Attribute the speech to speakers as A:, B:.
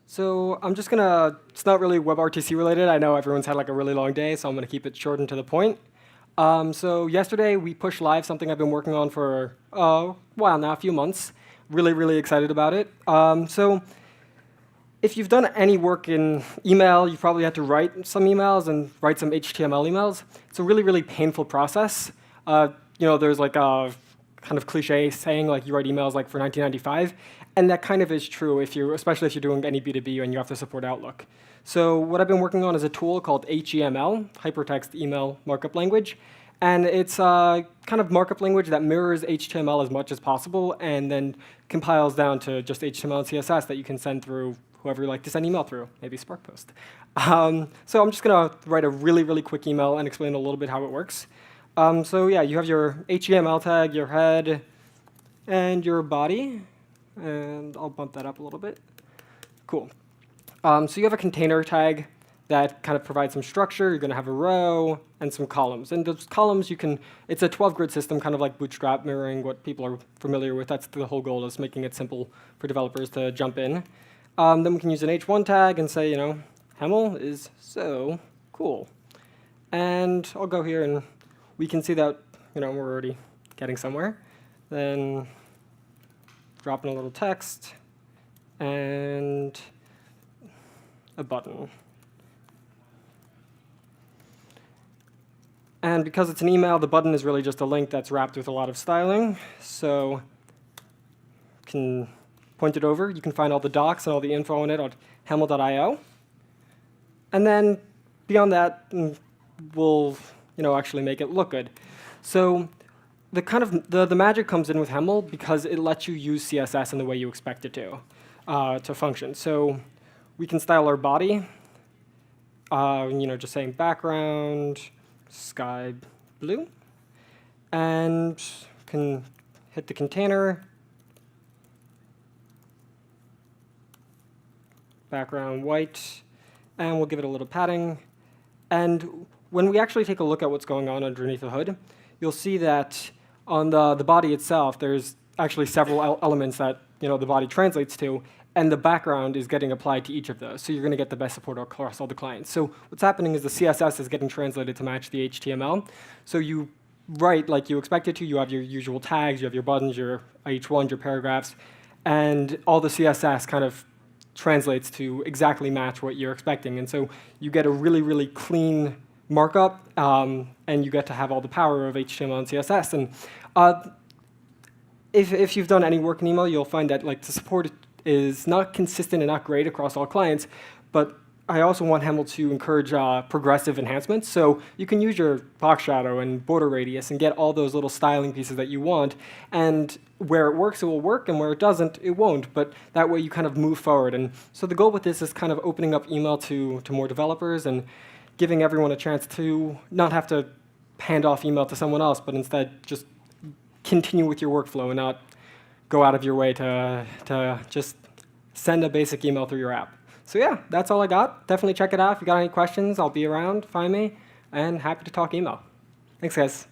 A: So I'm just gonna, it's not really WebRTC related. I know everyone's had like a really long day, so I'm gonna keep it short and to the point. So yesterday we pushed live something I've been working on for a while now, a few months. Really, really excited about it. So if you've done any work in email, you've probably had to write some emails and write some HTML emails. It's a really, really painful process. There's like a kind of cliche saying like you write emails like for 1995, and that kind of is true especially if you're doing any B2B and you have to support Outlook. So what I've been working on is a tool called HEML, Hypertext Email Markup Language, and it's a kind of markup language that mirrors HTML as much as possible and then compiles down to just HTML and CSS that you can send through whoever you like to send email through, maybe SparkPost. So I'm just going to write a really, really quick email and explain a little bit how it works. So yeah, you have your HTML tag, your head, and your body. And I'll bump that up a little bit. Cool. So you have a container tag that kind of provides some structure. You're going to have a row and some columns. And those columns, it's a 12-grid system, kind of like Bootstrap, mirroring what people are familiar with. That's the whole goal, is making it simple for developers to jump in. Then we can use an H1 tag and say, Hemel is so cool. And I'll go here and we can see that we're already getting somewhere. Then drop in a little text and a button. And because it's an email, the button is really just a link that's wrapped with a lot of styling. So you can point it over. You can find all the docs and all the info on it on hemel.io. And then beyond that, we'll actually make it look good. So the magic comes in with Hemel because it lets you use CSS in the way you expect it to function. So we can style our body, just saying background, sky blue, and can hit the container, background white, and we'll give it a little padding. And when we actually take a look at what's going on underneath the hood, you'll see that on the body itself, there's actually several elements that the body translates to, and the background is getting applied to each of those. So you're going to get the best support across all the clients. So what's happening is the CSS is getting translated to match the HTML. So you write like you expect it to. You have your usual tags, you have your buttons, your H1s, your paragraphs, and all the CSS kind of translates to exactly match what you're expecting. And so you get a really, really clean markup, and you get to have all the power of HTML and CSS. And if you've done any work in email, you'll find that the support is not consistent and not great across all clients, but I also want Hemel to encourage progressive enhancements. So you can use your box shadow and border radius and get all those little styling pieces that you want. And where it works, it will work, and where it doesn't, it won't. But that way you kind of move forward. And so the goal with this is kind of opening up email to more developers and giving everyone a chance to not have to hand off email to someone else, but instead just continue with your workflow and not go out of your way to just send a basic email through your app. So yeah, that's all I got. Definitely check it out. If you got any questions, I'll be around. Find me, and happy to talk email. Thanks, guys.